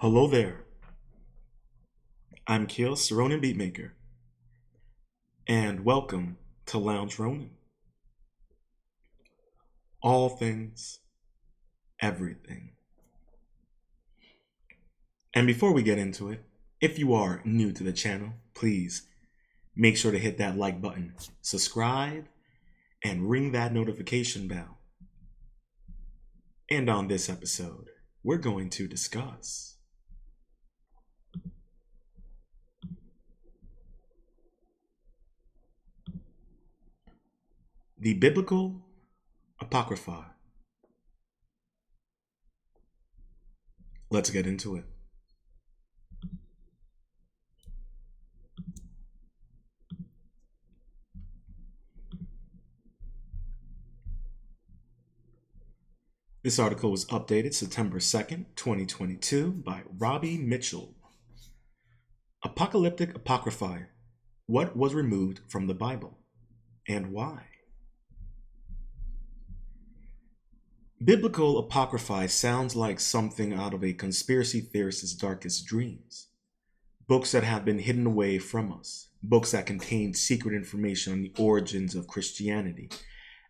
Hello there. I'm Kios, Ronin Beatmaker, and welcome to Lounge Ronin. All things, everything. And before we get into it, if you are new to the channel, please make sure to hit that like button, subscribe, and ring that notification bell. And on this episode, we're going to discuss the Biblical Apocrypha. Let's get into it. This article was updated September 2nd, 2022 by Robbie Mitchell. Apocalyptic Apocrypha. What was removed from the Bible and why? Biblical Apocrypha sounds like something out of a conspiracy theorist's darkest dreams. Books that have been hidden away from us. Books that contain secret information on the origins of Christianity.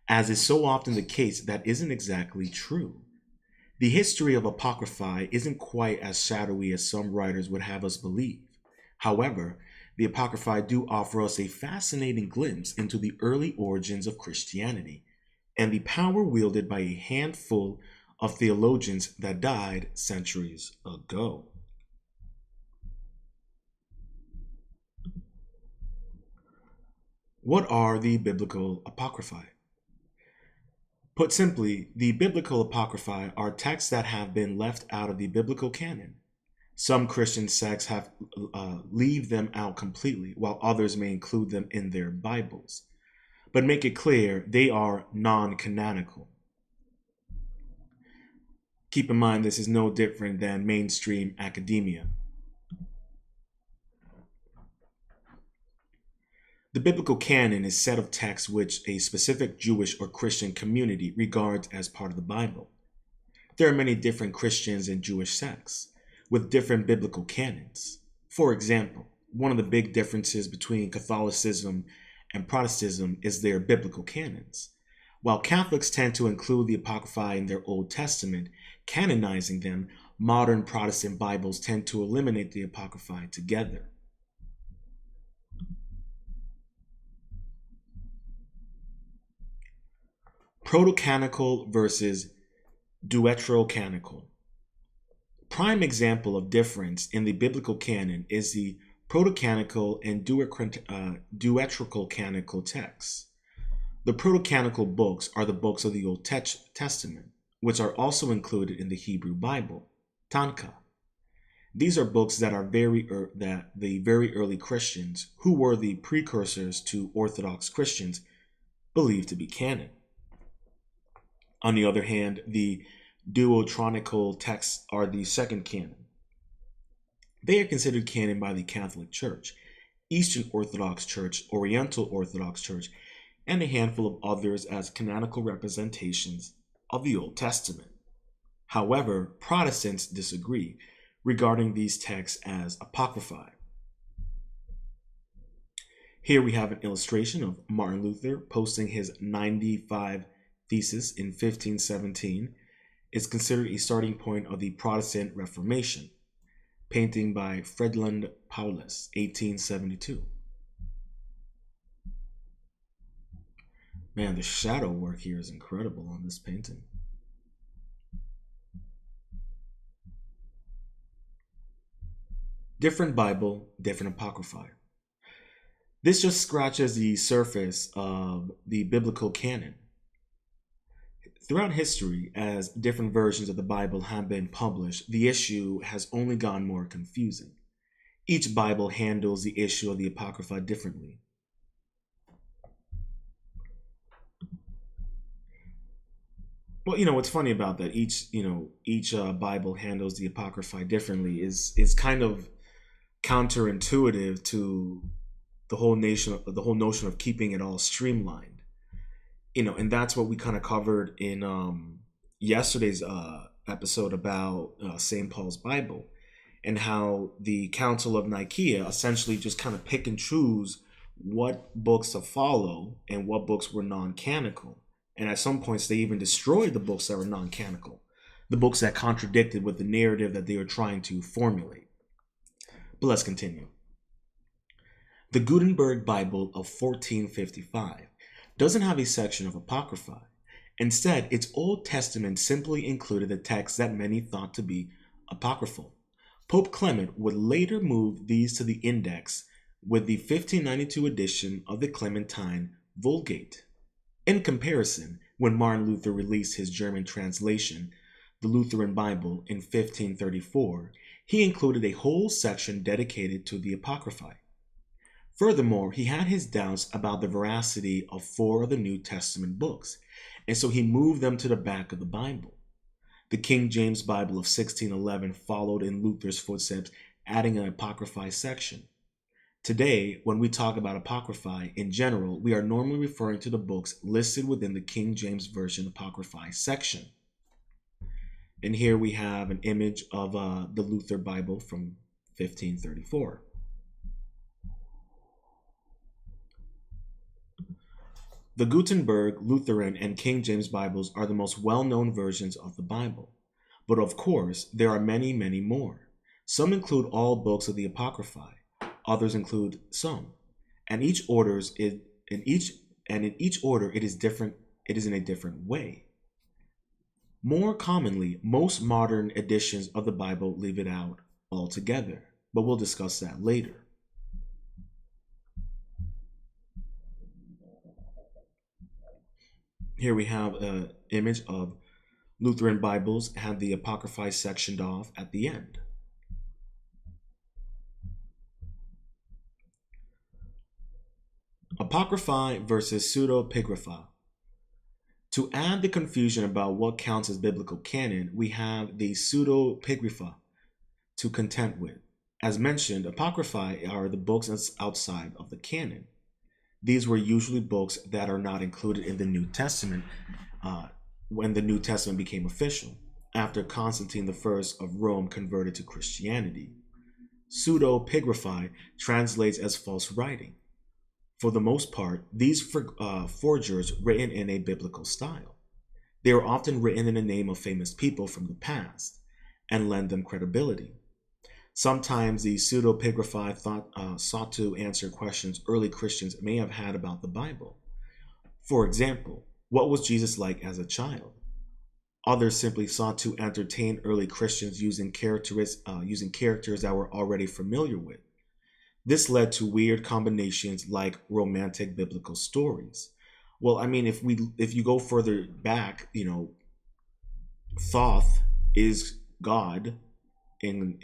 As is so often the case, that isn't exactly true. The history of Apocrypha isn't quite as shadowy as some writers would have us believe. However, the Apocrypha do offer us a fascinating glimpse into the early origins of Christianity and the power wielded by a handful of theologians that died centuries ago. What are the Biblical Apocrypha? Put simply, the Biblical Apocrypha are texts that have been left out of the biblical canon. Some Christian sects have leave them out completely, while others may include them in their Bibles. But make it clear, they are non-canonical. Keep in mind, this is no different than mainstream academia. The biblical canon is a set of texts which a specific Jewish or Christian community regards as part of the Bible. There are many different Christians and Jewish sects with different biblical canons. For example, one of the big differences between Catholicism and Protestantism is their biblical canons. While Catholics tend to include the Apocrypha in their Old Testament, canonizing them, modern Protestant Bibles tend to eliminate the Apocrypha together. Proto-canonical versus deuterocanonical. Prime example of difference in the biblical canon is the proto-canonical and deuterocanonical texts. The proto-canonical books are the books of the Old Testament, which are also included in the Hebrew Bible, Tanakh. These are books that are that the very early Christians, who were the precursors to Orthodox Christians, believed to be canon. On the other hand, the deuterocanonical texts are the second canon. They are considered canon by the Catholic Church, Eastern Orthodox Church, Oriental Orthodox Church, and a handful of others as canonical representations of the Old Testament. However, Protestants disagree regarding these texts as apocrypha. Here we have an illustration of Martin Luther posting his 95 thesis in 1517. Is considered a starting point of the Protestant Reformation. Painting by Fredland Paulus, 1872. Man, the shadow work here is incredible on this painting. Different Bible, different Apocrypha. This just scratches the surface of the biblical canon. Throughout history, as different versions of the Bible have been published, the issue has only gotten more confusing. Each Bible handles the issue of the Apocrypha differently. Well, what's funny about that? Each Bible handles the Apocrypha differently is kind of counterintuitive to the whole notion of keeping it all streamlined. And that's what we kind of covered in yesterday's episode about St. Paul's Bible. and how the Council of Nicaea essentially just kind of pick and choose what books to follow and what books were non-canonical. And at some points, they even destroyed the books that were non-canonical, the books that contradicted with the narrative that they were trying to formulate. But let's continue. The Gutenberg Bible of 1455 doesn't have a section of Apocrypha. Instead, its Old Testament simply included the texts that many thought to be apocryphal. Pope Clement would later move these to the index with the 1592 edition of the Clementine Vulgate. In comparison, when Martin Luther released his German translation, the Lutheran Bible, in 1534, he included a whole section dedicated to the Apocrypha. Furthermore, he had his doubts about the veracity of 4 of the New Testament books, and so he moved them to the back of the Bible. The King James Bible of 1611 followed in Luther's footsteps, adding an Apocrypha section. Today, when we talk about Apocrypha in general, we are normally referring to the books listed within the King James Version Apocrypha section. And here we have an image of the Luther Bible from 1534. The Gutenberg, Lutheran, and King James Bibles are the most well-known versions of the Bible. But of course, there are many, many more. Some include all books of the Apocrypha. Others include some. And in each order it is different. It is in a different way. More commonly, most modern editions of the Bible leave it out altogether, but we'll discuss that later. Here we have an image of Lutheran Bibles had the Apocrypha sectioned off at the end. Apocrypha versus pseudepigrapha. To add the confusion about what counts as biblical canon, we have the pseudepigrapha to contend with. As mentioned, Apocrypha are the books outside of the canon. These were usually books that are not included in the New Testament when the New Testament became official, after Constantine I of Rome converted to Christianity. Pseudepigraphy translates as false writing. For the most part, these forgers written in a biblical style. They are often written in the name of famous people from the past and lend them credibility. Sometimes the pseudepigraphy sought to answer questions early Christians may have had about the Bible. For example, what was Jesus like as a child? Others simply sought to entertain early Christians using characters that were already familiar with. This led to weird combinations like romantic biblical stories. Well, I mean, if you go further back, Thoth is God in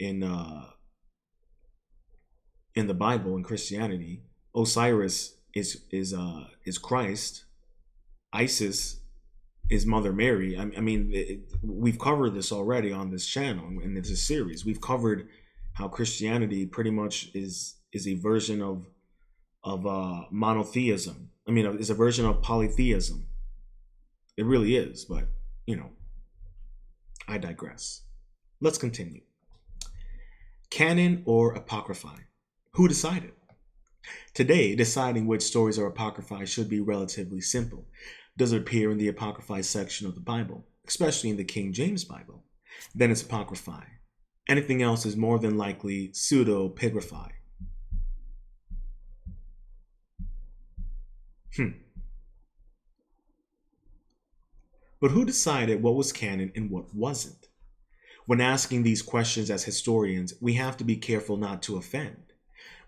the Bible in Christianity. Osiris is Christ. Isis is Mother Mary. I mean, we've covered this already on this channel in this series. We've covered how Christianity pretty much is a version of monotheism. I mean, it's a version of polytheism. It really is, but I digress. Let's continue. Canon or Apocrypha? Who decided? Today, deciding which stories are Apocrypha should be relatively simple. Does it appear in the Apocrypha section of the Bible, especially in the King James Bible? Then it's Apocrypha. Anything else is more than likely pseudepigraphy. But who decided what was canon and what wasn't? When asking these questions as historians, we have to be careful not to offend.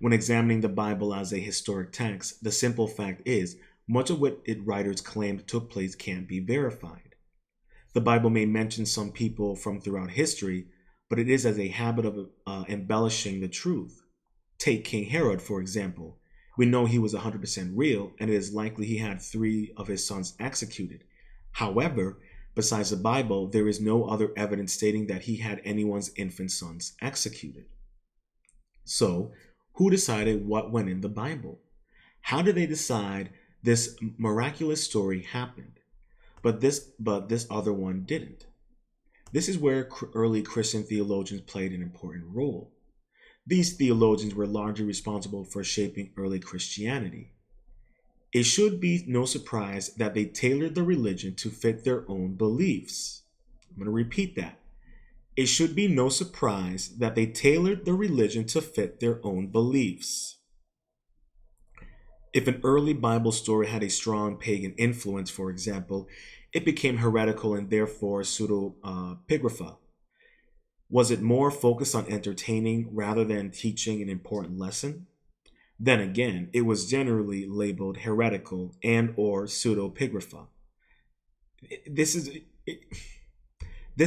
When examining the Bible as a historic text, the simple fact is, much of what its writers claimed took place can't be verified. The Bible may mention some people from throughout history, but it is as a habit of embellishing the truth. Take King Herod, for example. We know he was 100% real, and it is likely he had 3 of his sons executed. However, besides the Bible, there is no other evidence stating that he had anyone's infant sons executed. So, who decided what went in the Bible? How did they decide this miraculous story happened, but this other one didn't? This is where early Christian theologians played an important role. These theologians were largely responsible for shaping early Christianity. It should be no surprise that they tailored the religion to fit their own beliefs. I'm going to repeat that. It should be no surprise that they tailored the religion to fit their own beliefs. If an early Bible story had a strong pagan influence, for example, it became heretical and therefore pseudepigrapha. Was it more focused on entertaining rather than teaching an important lesson? Then again, it was generally labeled heretical and or pseudepigrapha. This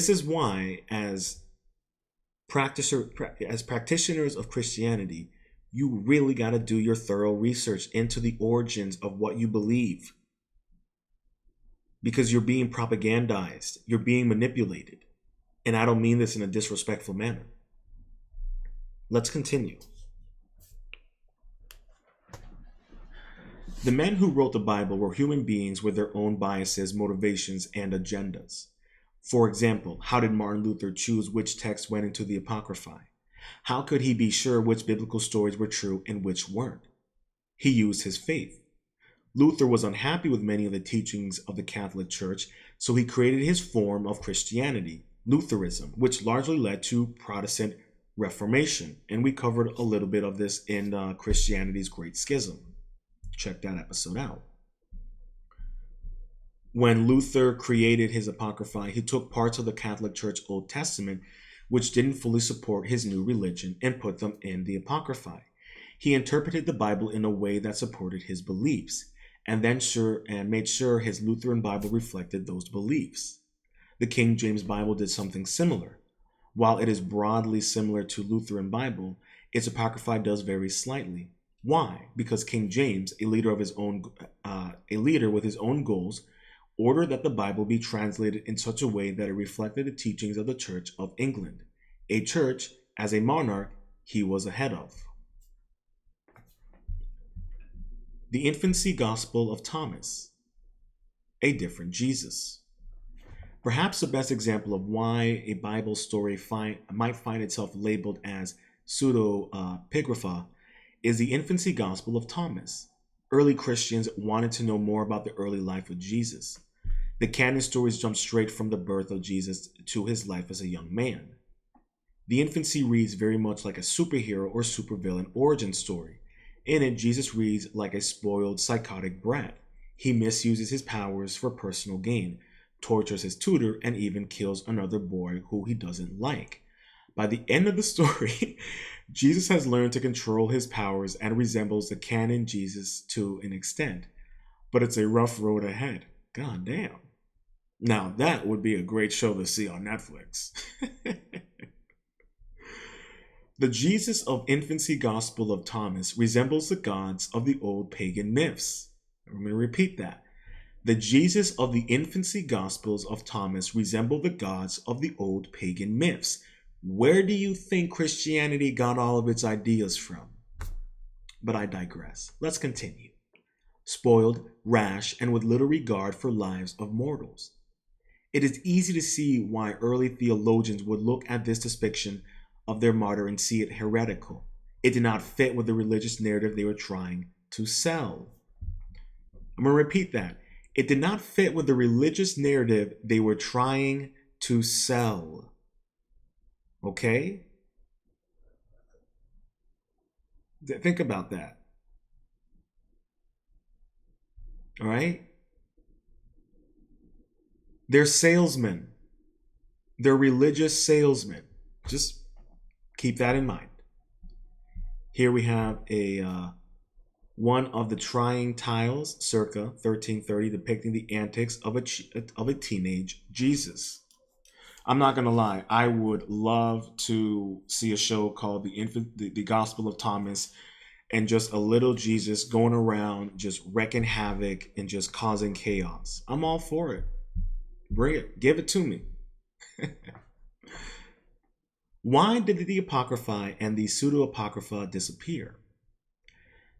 is why, as practitioners of Christianity, you really got to do your thorough research into the origins of what you believe. Because you're being propagandized, you're being manipulated. And I don't mean this in a disrespectful manner. Let's continue. The men who wrote the Bible were human beings with their own biases, motivations, and agendas. For example, how did Martin Luther choose which text went into the Apocrypha? How could he be sure which biblical stories were true and which weren't? He used his faith. Luther was unhappy with many of the teachings of the Catholic Church, so he created his form of Christianity, Lutheranism, which largely led to Protestant Reformation. And we covered a little bit of this in Christianity's Great Schism. Check that episode out. When Luther created his Apocrypha, he took parts of the Catholic Church Old Testament, which didn't fully support his new religion, and put them in the Apocrypha. He interpreted the Bible in a way that supported his beliefs, and then made sure his Lutheran Bible reflected those beliefs. The King James Bible did something similar. While it is broadly similar to Lutheran Bible, its Apocrypha does vary slightly. Why? Because King James, a leader with his own goals, ordered that the Bible be translated in such a way that it reflected the teachings of the Church of England, a church, as a monarch, he was a head of. The Infancy Gospel of Thomas, a different Jesus. Perhaps the best example of why a Bible story might find itself labeled as pseudepigrapha is the Infancy Gospel of Thomas. Early Christians wanted to know more about the early life of Jesus. The canon stories jump straight from the birth of Jesus to his life as a young man. The infancy reads very much like a superhero or supervillain origin story. In it, Jesus reads like a spoiled, psychotic brat. He misuses his powers for personal gain, tortures his tutor, and even kills another boy who he doesn't like. By the end of the story, Jesus has learned to control his powers and resembles the canon Jesus to an extent. But it's a rough road ahead. God damn. Now that would be a great show to see on Netflix. The Jesus of Infancy Gospel of Thomas resembles the gods of the old pagan myths. I'm going to repeat that. The Jesus of the Infancy Gospels of Thomas resemble the gods of the old pagan myths. Where do you think Christianity got all of its ideas from? But I digress. Let's continue. Spoiled, rash, and with little regard for lives of mortals. It is easy to see why early theologians would look at this depiction of their martyr and see it heretical. It did not fit with the religious narrative they were trying to sell. I'm going to repeat that. It did not fit with the religious narrative they were trying to sell. Okay? Think about that. All right? They're salesmen. They're religious salesmen. Just keep that in mind. Here we have one of the trying tiles, circa 1330, depicting the antics of a teenage Jesus. I'm not gonna lie, I would love to see a show called the Gospel of Thomas, and just a little Jesus going around just wrecking havoc and just causing chaos. I'm all for it. Bring it. Give it to me. Why did the Apocrypha and the pseudo-Apocrypha disappear?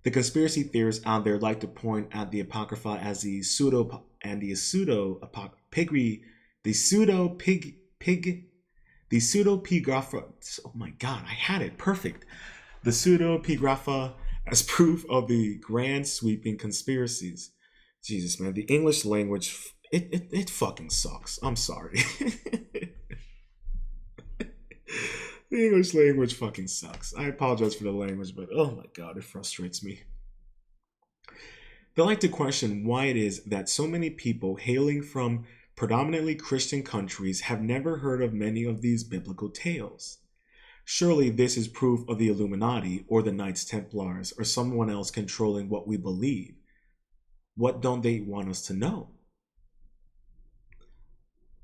The conspiracy theorists out there like to point at the Apocrypha as the pseudo the pseudepigrapha. Oh my God, I had it perfect. The pseudepigrapha as proof of the grand sweeping conspiracies. Jesus, man, the English language, it fucking sucks. I'm sorry. The English language fucking sucks. I apologize for the language, but oh my God, it frustrates me. They like to question why it is that so many people hailing from predominantly Christian countries have never heard of many of these biblical tales. Surely this is proof of the Illuminati or the Knights Templars or someone else controlling what we believe. What don't they want us to know?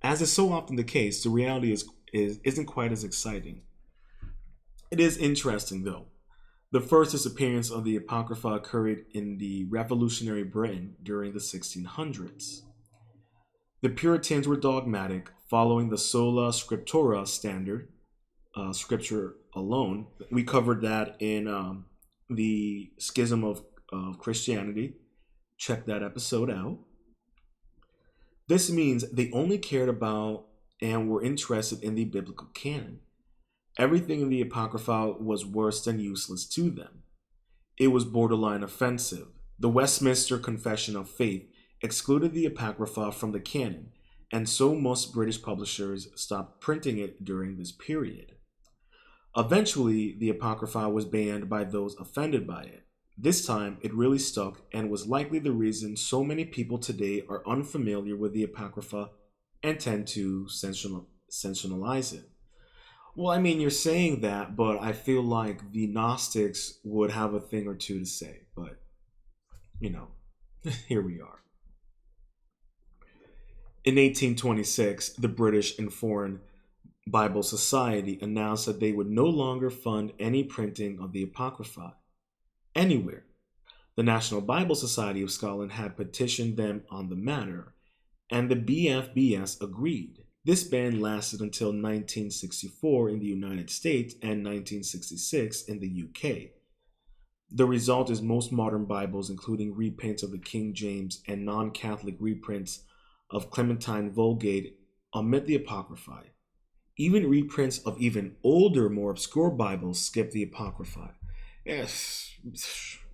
As is so often the case, the reality isn't quite as exciting. It is interesting, though. The first disappearance of the Apocrypha occurred in the Revolutionary Britain during the 1600s. The Puritans were dogmatic, following the sola scriptura standard, scripture alone. We covered that in the Schism of Christianity. Check that episode out. This means they only cared about and were interested in the biblical canon. Everything in the Apocrypha was worse than useless to them. It was borderline offensive. The Westminster Confession of Faith excluded the Apocrypha from the canon, and so most British publishers stopped printing it during this period. Eventually, the Apocrypha was banned by those offended by it. This time, it really stuck and was likely the reason so many people today are unfamiliar with the Apocrypha and tend to sensationalize it. Well, I mean, you're saying that, but I feel like the Gnostics would have a thing or two to say. But, you know, here we are. In 1826, the British and Foreign Bible Society announced that they would no longer fund any printing of the Apocrypha anywhere. The National Bible Society of Scotland had petitioned them on the matter, and the BFBS agreed. This ban lasted until 1964 in the United States and 1966 in the UK. The result is most modern Bibles, including reprints of the King James and non-Catholic reprints of Clementine Vulgate, omit the Apocrypha. Even reprints of even older, more obscure Bibles skip the Apocrypha. Yes,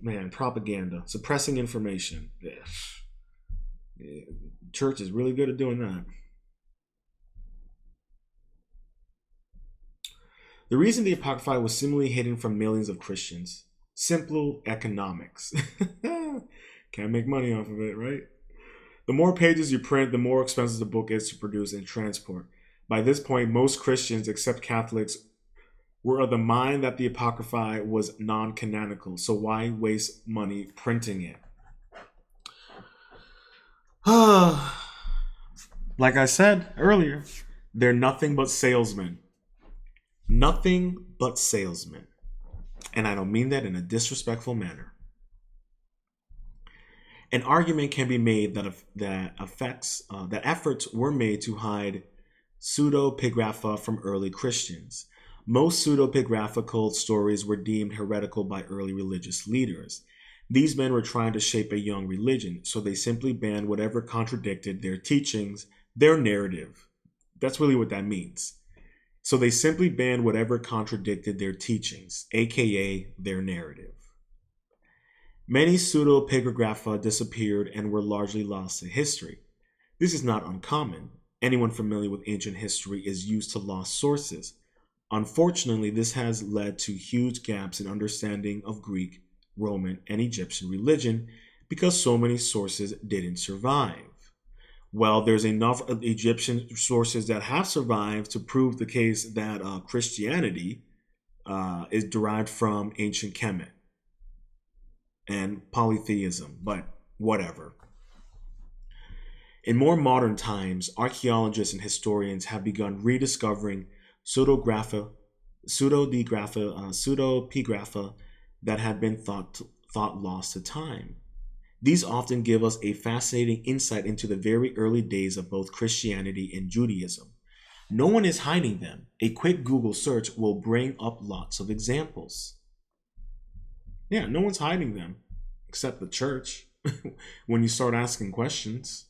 man, propaganda, suppressing information. Yes. Yeah. Church is really good at doing that. The reason the Apocrypha was seemingly hidden from millions of Christians: simple economics. Can't make money off of it, right? The more pages you print, the more expensive the book is to produce and transport. By this point, most Christians, except Catholics, were of the mind that the Apocrypha was non-canonical, so why waste money printing it? Like I said earlier, they're nothing but salesmen. Nothing but salesmen. And I don't mean that in a disrespectful manner. An argument can be made that efforts were made to hide pseudepigrapha from early Christians. Most pseudepigraphical stories were deemed heretical by early religious leaders. These men were trying to shape a young religion, so they simply banned whatever contradicted their teachings, their narrative. That's really what that means. So they simply banned whatever contradicted their teachings, aka their narrative. Many pseudepigrapha disappeared and were largely lost to history. This is not uncommon. Anyone familiar with ancient history is used to lost sources. Unfortunately, this has led to huge gaps in understanding of Greek, Roman, and Egyptian religion because so many sources didn't survive. Well, there's enough of Egyptian sources that have survived to prove the case that Christianity is derived from ancient Kemet and polytheism, but whatever. In more modern times, archaeologists and historians have begun rediscovering pseudepigrapha that had been thought lost to time. These often give us a fascinating insight into the very early days of both Christianity and Judaism. No one is hiding them. A quick Google search will bring up lots of examples. Yeah, no one's hiding them, except the church, when you start asking questions.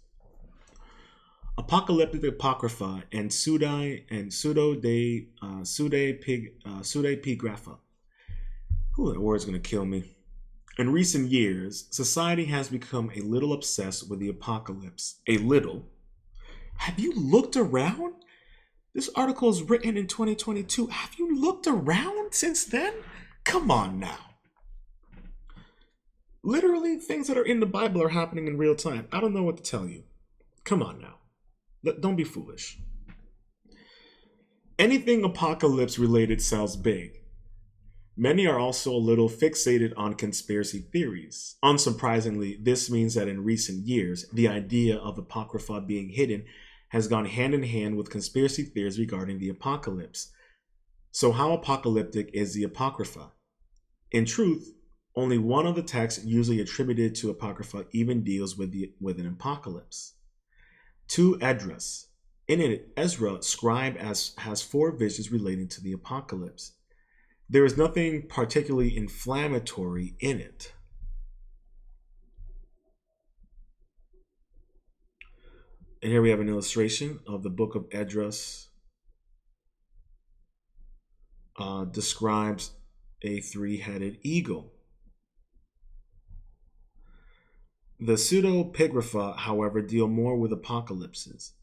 Apocalyptic Apocrypha and pseudepigrapha. Ooh, that word's gonna kill me. In recent years, society has become a little obsessed with the apocalypse. A little. Have you looked around? This article is written in 2022. Have you looked around since then? Come on now. Literally, things that are in the Bible are happening in real time. I don't know what to tell you. Come on now. Don't be foolish. Anything apocalypse related sells big. Many are also a little fixated on conspiracy theories. Unsurprisingly, this means that in recent years, the idea of Apocrypha being hidden has gone hand in hand with conspiracy theories regarding the apocalypse. So how apocalyptic is the Apocrypha? In truth, only one of the texts usually attributed to Apocrypha even deals with an apocalypse. 2 Esdras. In it, Ezra, scribe, has 4 visions relating to the apocalypse. There is nothing particularly inflammatory in it. And here we have an illustration of the book of Esdras. Describes a 3-headed eagle. The pseudepigrapha, however, deal more with apocalypses.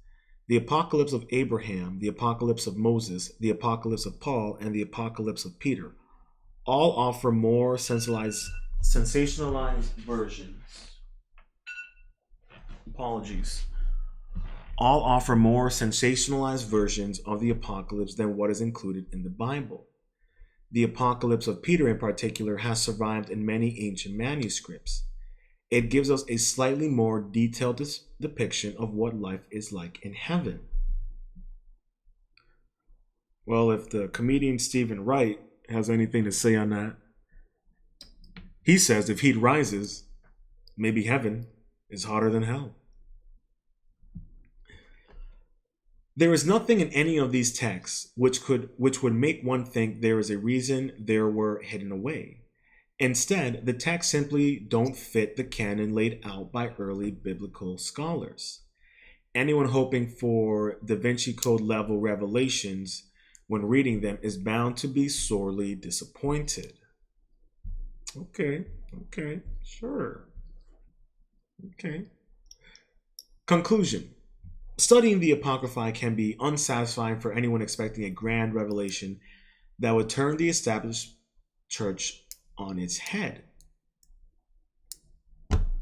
The apocalypse of Abraham, the apocalypse of Moses, the apocalypse of Paul, and the apocalypse of Peter all offer more sensationalized versions. Apologies. All offer more sensationalized versions of the apocalypse than what is included in the Bible. The apocalypse of Peter in particular has survived in many ancient manuscripts. It gives us a slightly more detailed depiction of what life is like in heaven. Well, if the comedian Stephen Wright has anything to say on that, he says if heat rises, maybe heaven is hotter than hell. There is nothing in any of these texts which would make one think there is a reason they were hidden away. Instead, the texts simply don't fit the canon laid out by early biblical scholars. Anyone hoping for Da Vinci Code level revelations when reading them is bound to be sorely disappointed. Okay, sure. Okay. Conclusion. Studying the Apocrypha can be unsatisfying for anyone expecting a grand revelation that would turn the established church on its head.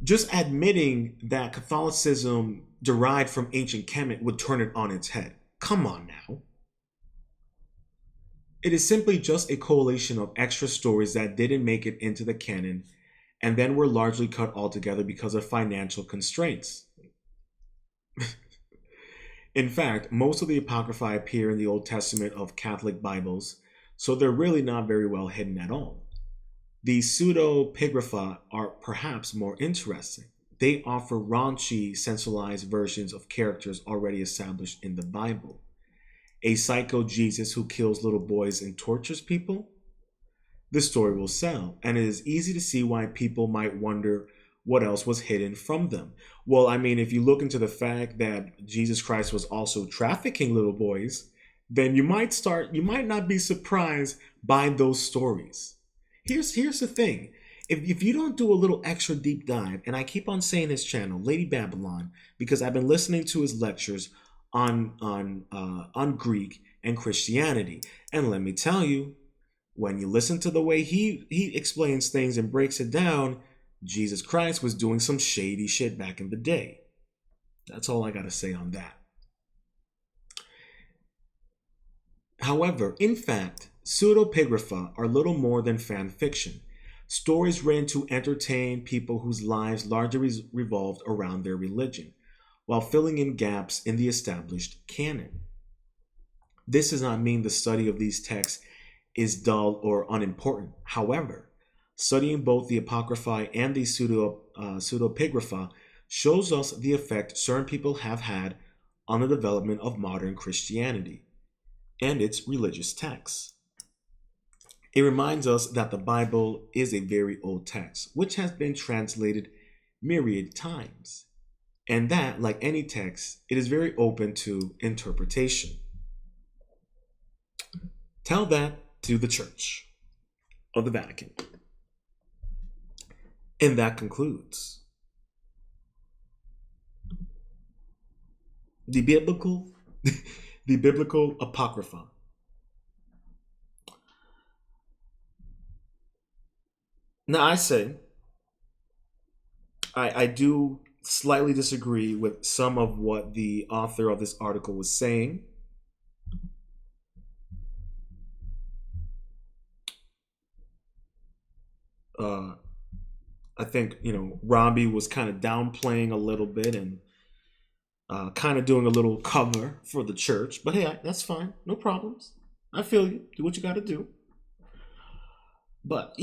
Just admitting that Catholicism derived from ancient Kemet would turn it on its head. Come on now. It is simply just a collation of extra stories that didn't make it into the canon and then were largely cut altogether because of financial constraints. In fact, most of the Apocrypha appear in the Old Testament of Catholic Bibles, so they're really not very well hidden at all. The pseudepigrapha are perhaps more interesting. They offer raunchy, sensationalized versions of characters already established in the Bible. A psycho Jesus who kills little boys and tortures people? The story will sell, and it is easy to see why people might wonder what else was hidden from them. Well, I mean, if you look into the fact that Jesus Christ was also trafficking little boys, then you might not be surprised by those stories. Here's the thing. If you don't do a little extra deep dive, and I keep on saying his channel, Lady Babylon, because I've been listening to his lectures on Greek and Christianity, and let me tell you, when you listen to the way he explains things and breaks it down, Jesus Christ was doing some shady shit back in the day. That's all I got to say on that. However, in fact, pseudepigrapha are little more than fan fiction, stories written to entertain people whose lives largely revolved around their religion, while filling in gaps in the established canon. This does not mean the study of these texts is dull or unimportant. However, studying both the Apocrypha and the pseudepigrapha shows us the effect certain people have had on the development of modern Christianity and its religious texts. It reminds us that the Bible is a very old text, which has been translated myriad times. And that, like any text, it is very open to interpretation. Tell that to the Church of the Vatican. And that concludes the biblical the Biblical Apocrypha. Now I say I do slightly disagree with some of what the author of this article was saying. I think, Robbie was kind of downplaying a little bit and kind of doing a little cover for the church. But hey, that's fine. No problems. I feel you. Do what you got to do. But,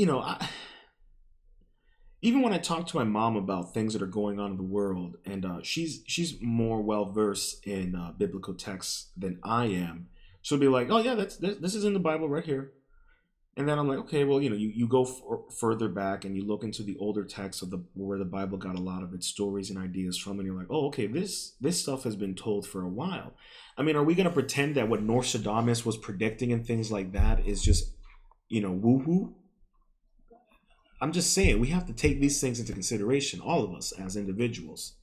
even when I talk to my mom about things that are going on in the world, and she's more well versed in biblical texts than I am, she'll be like, "Oh yeah, this is in the Bible right here." And then I'm like, okay, well, you go further back and you look into the older texts of where the Bible got a lot of its stories and ideas from, and you're like, oh, okay, this stuff has been told for a while. I mean, are we going to pretend that what Nostradamus was predicting and things like that is just, woohoo? I'm just saying we have to take these things into consideration, all of us as individuals,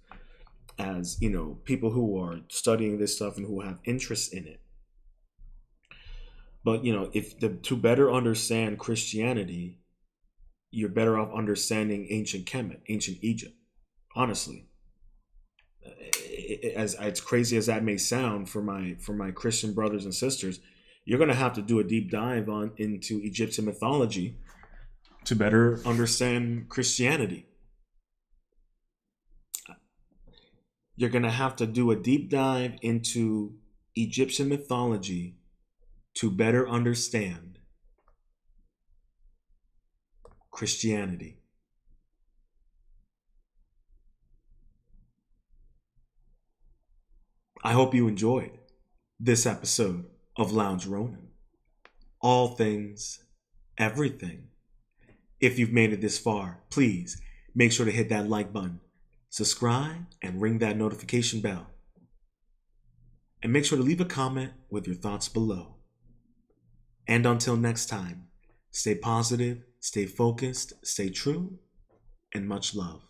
as, people who are studying this stuff and who have interest in it. But to better understand Christianity, you're better off understanding ancient Kemet, ancient Egypt. Honestly, as crazy as that may sound for my Christian brothers and sisters, you're going to have to do a deep dive into Egyptian mythology to better understand Christianity. You're going to have to do a deep dive into Egyptian mythology to better understand Christianity. I hope you enjoyed this episode of Lounge Ronin. All things, everything. If you've made it this far, please make sure to hit that like button, subscribe, and ring that notification bell. And make sure to leave a comment with your thoughts below. And until next time, stay positive, stay focused, stay true, and much love.